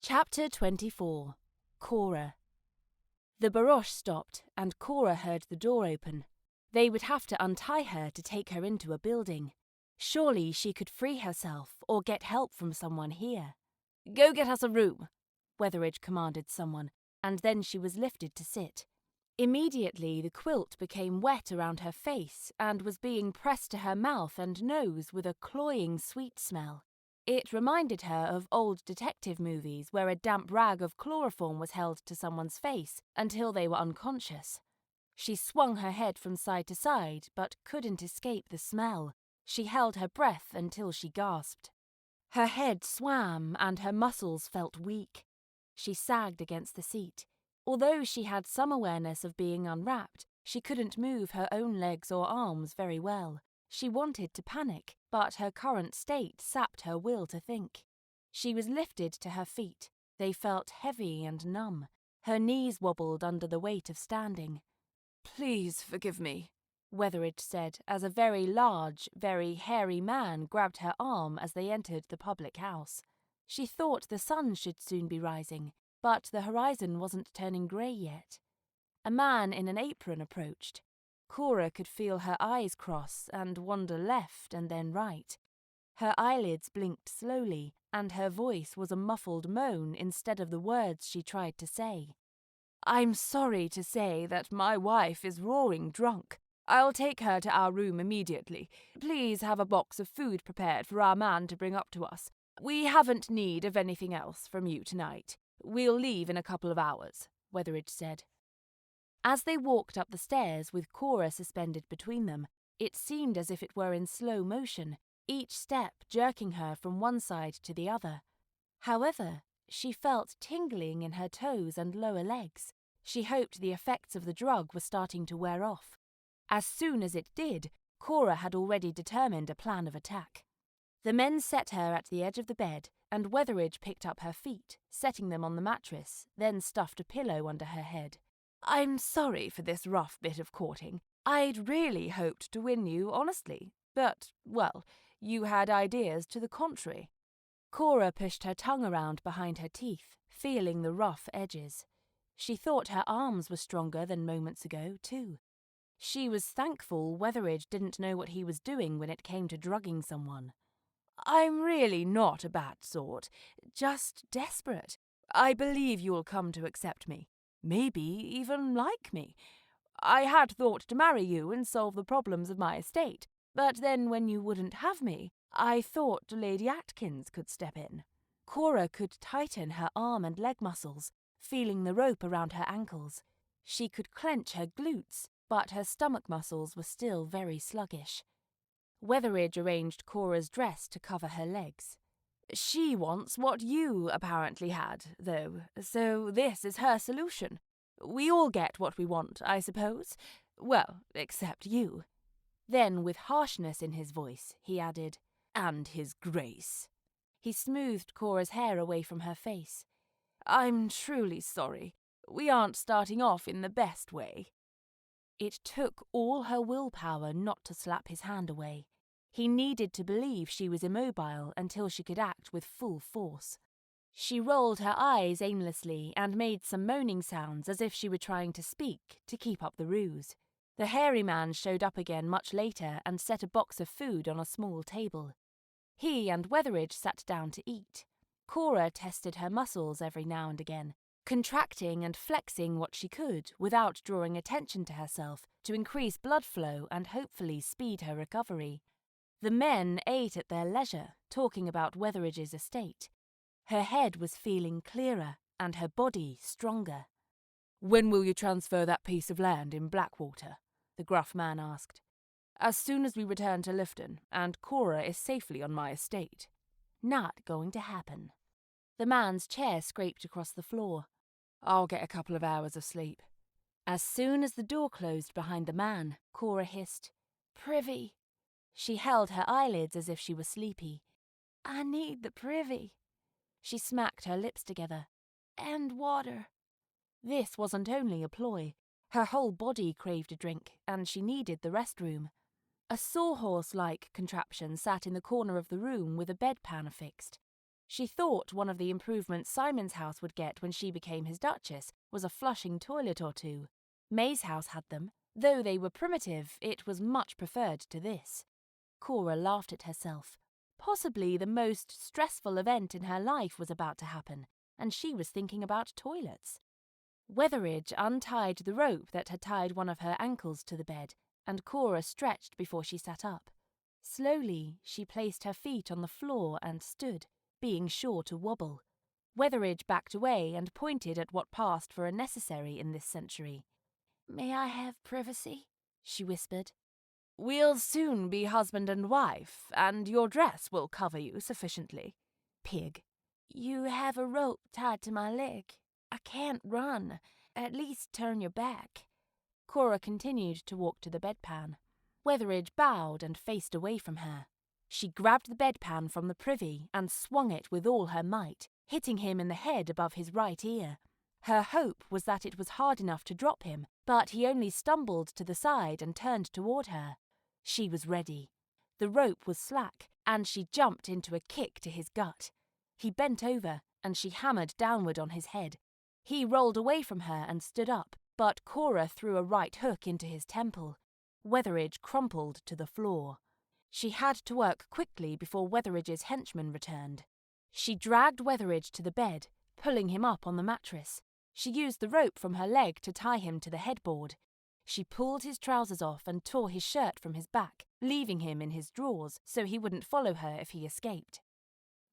Chapter 24. Cora. The barouche stopped, and Cora heard the door open. They would have to untie her to take her into a building. Surely she could free herself or get help from someone here. "Go get us a room," Wetheridge commanded someone, and then she was lifted to sit. Immediately the quilt became wet around her face and was being pressed to her mouth and nose with a cloying sweet smell. It reminded her of old detective movies where a damp rag of chloroform was held to someone's face until they were unconscious. She swung her head from side to side but couldn't escape the smell. She held her breath until she gasped. Her head swam and her muscles felt weak. She sagged against the seat. Although she had some awareness of being unwrapped, she couldn't move her own legs or arms very well. She wanted to panic, but her current state sapped her will to think. She was lifted to her feet. They felt heavy and numb. Her knees wobbled under the weight of standing. "Please forgive me," Wetheridge said as a very large, very hairy man grabbed her arm as they entered the public house. She thought the sun should soon be rising, but the horizon wasn't turning grey yet. A man in an apron approached. Cora could feel her eyes cross and wander left and then right. Her eyelids blinked slowly, and her voice was a muffled moan instead of the words she tried to say. "I'm sorry to say that my wife is roaring drunk. I'll take her to our room immediately. Please have a box of food prepared for our man to bring up to us. We haven't need of anything else from you tonight. We'll leave in a couple of hours," Wetheridge said. As they walked up the stairs with Cora suspended between them, it seemed as if it were in slow motion, each step jerking her from one side to the other. However, she felt tingling in her toes and lower legs. She hoped the effects of the drug were starting to wear off. As soon as it did, Cora had already determined a plan of attack. The men set her at the edge of the bed, and Wetheridge picked up her feet, setting them on the mattress, then stuffed a pillow under her head. "I'm sorry for this rough bit of courting. I'd really hoped to win you honestly, but, well, you had ideas to the contrary." Cora pushed her tongue around behind her teeth, feeling the rough edges. She thought her arms were stronger than moments ago, too. She was thankful Wetheridge didn't know what he was doing when it came to drugging someone. "I'm really not a bad sort, just desperate. I believe you'll come to accept me. Maybe even like me. I had thought to marry you and solve the problems of my estate, but then when you wouldn't have me, I thought Lady Atkins could step in." Cora could tighten her arm and leg muscles, feeling the rope around her ankles. She could clench her glutes, but her stomach muscles were still very sluggish. Wetheridge arranged Cora's dress to cover her legs. "She wants what you apparently had, though, so this is her solution. We all get what we want, I suppose. Well, except you." Then, with harshness in his voice, he added, "And his grace." He smoothed Cora's hair away from her face. "I'm truly sorry. We aren't starting off in the best way." It took all her willpower not to slap his hand away. He needed to believe she was immobile until she could act with full force. She rolled her eyes aimlessly and made some moaning sounds as if she were trying to speak to keep up the ruse. The hairy man showed up again much later and set a box of food on a small table. He and Wetheridge sat down to eat. Cora tested her muscles every now and again, contracting and flexing what she could without drawing attention to herself to increase blood flow and hopefully speed her recovery. The men ate at their leisure, talking about Wetheridge's estate. Her head was feeling clearer and her body stronger. "When will you transfer that piece of land in Blackwater?" the gruff man asked. "As soon as we return to Lifton and Cora is safely on my estate." "Not going to happen." The man's chair scraped across the floor. "I'll get a couple of hours of sleep." As soon as the door closed behind the man, Cora hissed, "Privy." She held her eyelids as if she was sleepy. "I need the privy." She smacked her lips together. "And water." This wasn't only a ploy. Her whole body craved a drink, and she needed the restroom. A sawhorse-like contraption sat in the corner of the room with a bedpan affixed. She thought one of the improvements Simon's house would get when she became his duchess was a flushing toilet or two. May's house had them. Though they were primitive, it was much preferred to this. Cora laughed at herself. Possibly the most stressful event in her life was about to happen, and she was thinking about toilets. Weatheridge untied the rope that had tied one of her ankles to the bed, and Cora stretched before she sat up. Slowly, she placed her feet on the floor and stood, being sure to wobble. Weatheridge backed away and pointed at what passed for a necessary in this century. "May I have privacy?" she whispered. "We'll soon be husband and wife, and your dress will cover you sufficiently." Pig. "You have a rope tied to my leg. I can't run. At least turn your back." Cora continued to walk to the bedpan. Weatheridge bowed and faced away from her. She grabbed the bedpan from the privy and swung it with all her might, hitting him in the head above his right ear. Her hope was that it was hard enough to drop him, but he only stumbled to the side and turned toward her. She was ready. The rope was slack, and she jumped into a kick to his gut. He bent over, and she hammered downward on his head. He rolled away from her and stood up, but Cora threw a right hook into his temple. Weatheridge crumpled to the floor. She had to work quickly before Weatheridge's henchman returned. She dragged Weatheridge to the bed, pulling him up on the mattress. She used the rope from her leg to tie him to the headboard. She pulled his trousers off and tore his shirt from his back, leaving him in his drawers so he wouldn't follow her if he escaped.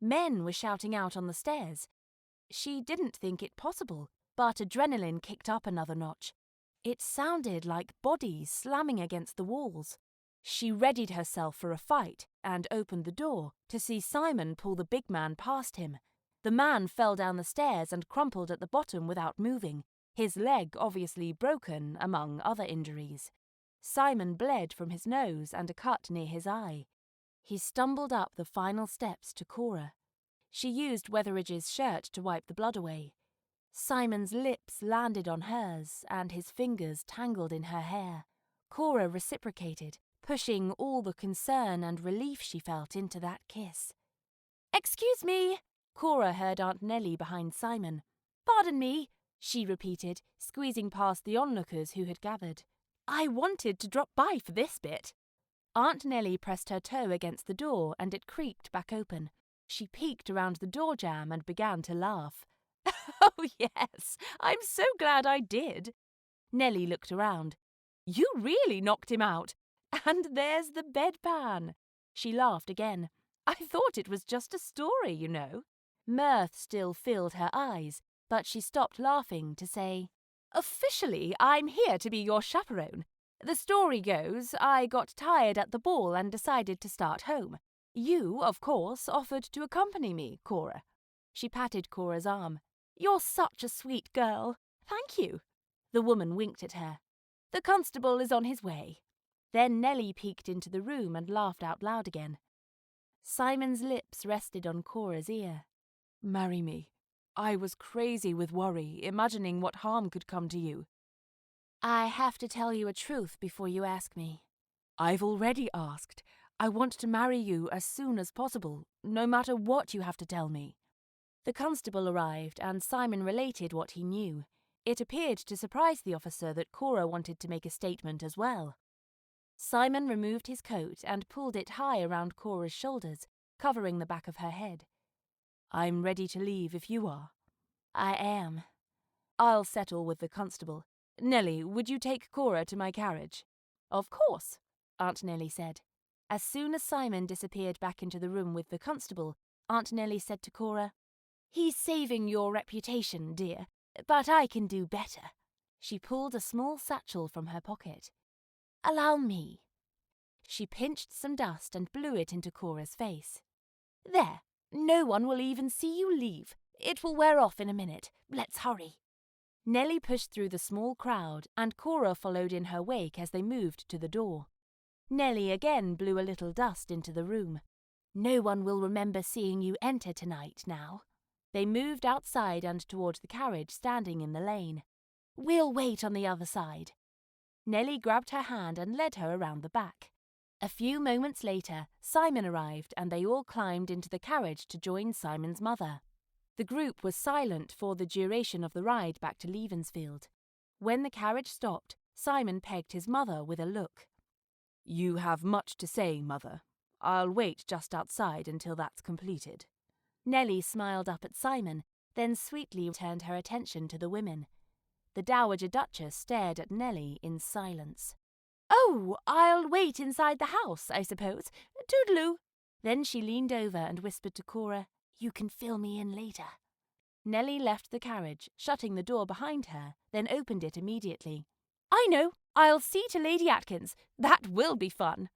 Men were shouting out on the stairs. She didn't think it possible, but adrenaline kicked up another notch. It sounded like bodies slamming against the walls. She readied herself for a fight and opened the door to see Simon pull the big man past him. The man fell down the stairs and crumpled at the bottom without moving, his leg obviously broken, among other injuries. Simon bled from his nose and a cut near his eye. He stumbled up the final steps to Cora. She used Weatheridge's shirt to wipe the blood away. Simon's lips landed on hers, and his fingers tangled in her hair. Cora reciprocated, pushing all the concern and relief she felt into that kiss. "Excuse me!" Cora heard Aunt Nellie behind Simon. "Pardon me," she repeated, squeezing past the onlookers who had gathered. "I wanted to drop by for this bit." Aunt Nellie pressed her toe against the door and it creaked back open. She peeked around the door jamb and began to laugh. "Oh, yes, I'm so glad I did." Nellie looked around. "You really knocked him out. And there's the bedpan." She laughed again. "I thought it was just a story, you know." Mirth still filled her eyes, but she stopped laughing to say, "Officially, I'm here to be your chaperone. The story goes, I got tired at the ball and decided to start home. You, of course, offered to accompany me, Cora." She patted Cora's arm. "You're such a sweet girl. Thank you." The woman winked at her. "The constable is on his way." Then Nellie peeked into the room and laughed out loud again. Simon's lips rested on Cora's ear. "Marry me. I was crazy with worry, imagining what harm could come to you." "I have to tell you a truth before you ask me." "I've already asked. I want to marry you as soon as possible, no matter what you have to tell me." The constable arrived, and Simon related what he knew. It appeared to surprise the officer that Cora wanted to make a statement as well. Simon removed his coat and pulled it high around Cora's shoulders, covering the back of her head. "I'm ready to leave if you are." "I am." "I'll settle with the constable. Nellie, would you take Cora to my carriage?" "Of course," Aunt Nellie said. As soon as Simon disappeared back into the room with the constable, Aunt Nellie said to Cora, "He's saving your reputation, dear, but I can do better." She pulled a small satchel from her pocket. "Allow me." She pinched some dust and blew it into Cora's face. "There, no one will even see you leave. It will wear off in a minute. Let's hurry." Nellie pushed through the small crowd, and Cora followed in her wake as they moved to the door. Nellie again blew a little dust into the room. "No one will remember seeing you enter tonight now." They moved outside and toward the carriage standing in the lane. "We'll wait on the other side." Nellie grabbed her hand and led her around the back. A few moments later, Simon arrived and they all climbed into the carriage to join Simon's mother. The group was silent for the duration of the ride back to Leavensfield. When the carriage stopped, Simon pegged his mother with a look. "You have much to say, Mother. I'll wait just outside until that's completed." Nellie smiled up at Simon, then sweetly turned her attention to the women. The Dowager Duchess stared at Nellie in silence. "Oh, I'll wait inside the house, I suppose. Toodaloo." Then she leaned over and whispered to Cora, "You can fill me in later." Nellie left the carriage, shutting the door behind her, then opened it immediately. "I know. I'll see to Lady Atkins. That will be fun."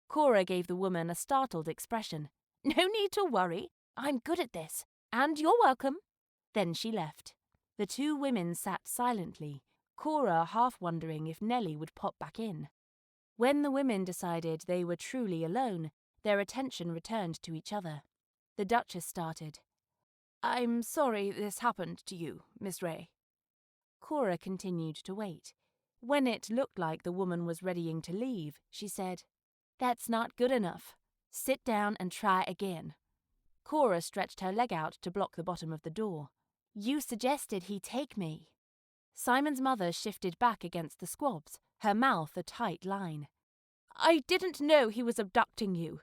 Cora gave the woman a startled expression. "No need to worry. I'm good at this. And you're welcome." Then she left. The two women sat silently, Cora half wondering if Nellie would pop back in. When the women decided they were truly alone, their attention returned to each other. The Duchess started. "I'm sorry this happened to you, Miss Ray." Cora continued to wait. When it looked like the woman was readying to leave, she said, "That's not good enough. Sit down and try again." Cora stretched her leg out to block the bottom of the door. "You suggested he take me." Simon's mother shifted back against the squabs, her mouth a tight line. "I didn't know he was abducting you.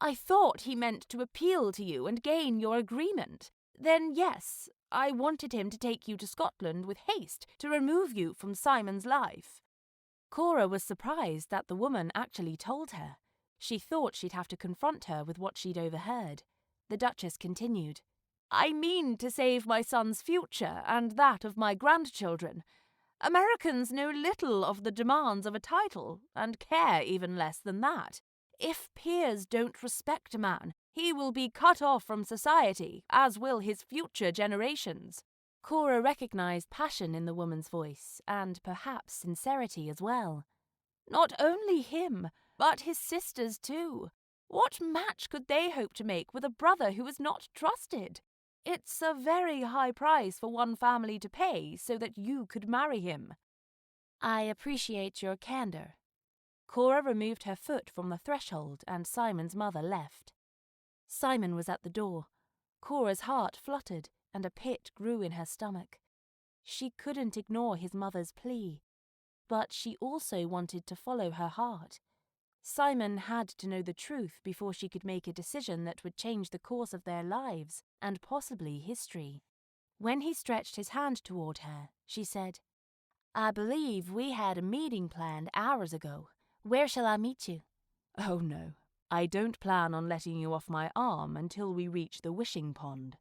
I thought he meant to appeal to you and gain your agreement. Then, yes, I wanted him to take you to Scotland with haste to remove you from Simon's life." Cora was surprised that the woman actually told her. She thought she'd have to confront her with what she'd overheard. The Duchess continued. "I mean to save my son's future and that of my grandchildren. Americans know little of the demands of a title, and care even less than that. If peers don't respect a man, he will be cut off from society, as will his future generations." Cora recognized passion in the woman's voice, and perhaps sincerity as well. "Not only him, but his sisters too. What match could they hope to make with a brother who is not trusted? It's a very high price for one family to pay so that you could marry him." "I appreciate your candor." Cora removed her foot from the threshold and Simon's mother left. Simon was at the door. Cora's heart fluttered and a pit grew in her stomach. She couldn't ignore his mother's plea, but she also wanted to follow her heart. Simon had to know the truth before she could make a decision that would change the course of their lives and possibly history. When he stretched his hand toward her, she said, "I believe we had a meeting planned hours ago. Where shall I meet you?" "Oh no, I don't plan on letting you off my arm until we reach the wishing pond."